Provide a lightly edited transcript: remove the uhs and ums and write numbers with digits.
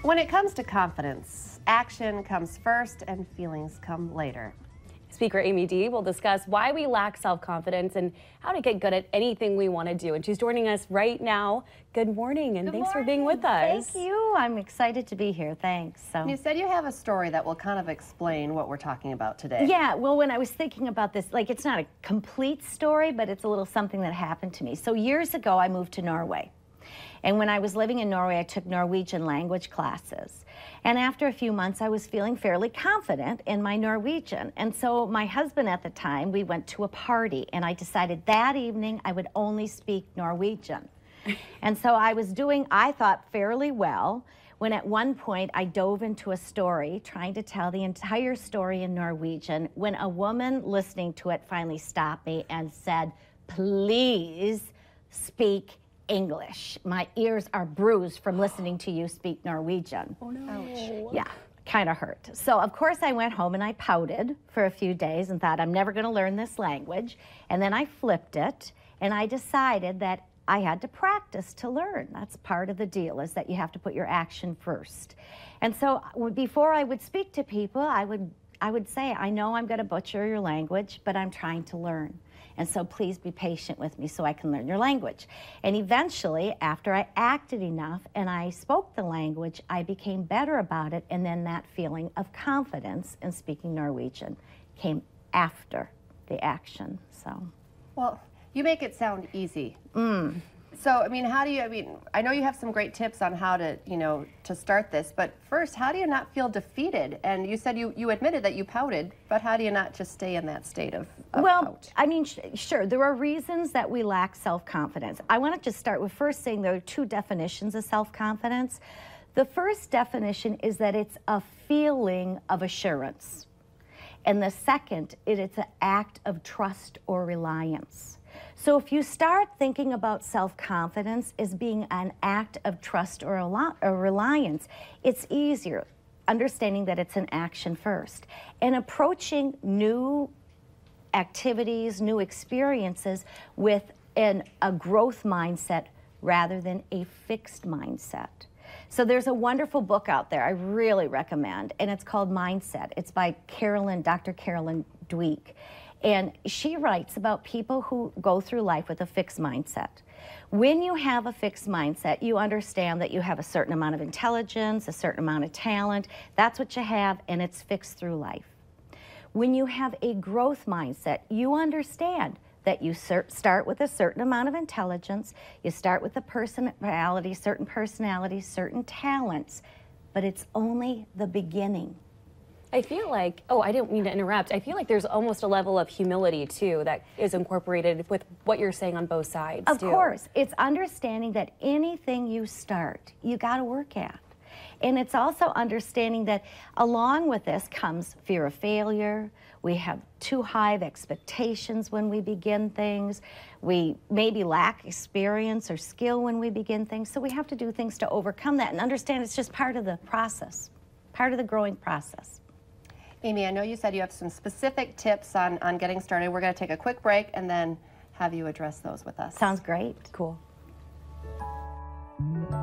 When it comes to confidence, action comes first and feelings come later. Speaker Amy D will discuss why we lack self-confidence and how to get good at anything we want to do. And she's joining us right now. Good morning, and thanks for being with us. Thank you. I'm excited to be here. Thanks. You said you have a story that will kind of explain what we're talking about today. Yeah, well, when I was thinking about this, like, it's not a complete story, but it's a little something that happened to me. So years ago, I moved to Norway. And when I was living in Norway, I took Norwegian language classes. And after a few months, I was feeling fairly confident in my Norwegian. And so my husband at the time, we went to a party, and I decided that evening I would only speak Norwegian. And so I was doing, I thought, fairly well, when at one point I dove into a story, trying to tell the entire story in Norwegian, when a woman listening to it finally stopped me and said, "Please speak English. My ears are bruised from listening to you speak Norwegian." Oh no. Ouch. Yeah, kind of hurt. So of course I went home and I pouted for a few days and thought, I'm never going to learn this language. And then I flipped it and I decided that I had to practice to learn. That's part of the deal, is that you have to put your action first. And so before I would speak to people, I would say, I know I'm going to butcher your language, but I'm trying to learn. And so please be patient with me so I can learn your language. And eventually, after I acted enough and I spoke the language, I became better about it. And then that feeling of confidence in speaking Norwegian came after the action. So, Well, you make it sound easy. So, I mean, how do you, I know you have some great tips on how to, to start this, but first, how do you not feel defeated? And you said you admitted that you pouted, but how do you not just stay in that state of pout? I mean, sure, there are reasons that we lack self-confidence. I want to just start with first saying there are two definitions of self-confidence. The first definition is that it's a feeling of assurance. And the second, it's an act of trust or reliance. So if you start thinking about self-confidence as being an act of trust or reliance, it's easier, understanding that it's an action first. And approaching new activities, new experiences with a growth mindset rather than a fixed mindset. So there's a wonderful book out there I really recommend, and it's called Mindset. It's by Dr. Carolyn Dweck. And she writes about people who go through life with a fixed mindset. When you have a fixed mindset, you understand that you have a certain amount of intelligence, a certain amount of talent. That's what you have, and it's fixed through life. When you have a growth mindset, you understand that you start with a certain amount of intelligence, you start with a personality, certain talents, but it's only the beginning. I feel like, I didn't mean to interrupt. I feel like there's almost a level of humility, too, that is incorporated with what you're saying on both sides, Of course. It's understanding that anything you start, you got to work at. And it's also understanding that along with this comes fear of failure. We have too high of expectations when we begin things. We maybe lack experience or skill when we begin things. So we have to do things to overcome that and understand it's just part of the process, part of the growing process. Amy, I know you said you have some specific tips on getting started. We're going to take a quick break and then have you address those with us. Sounds great. Cool.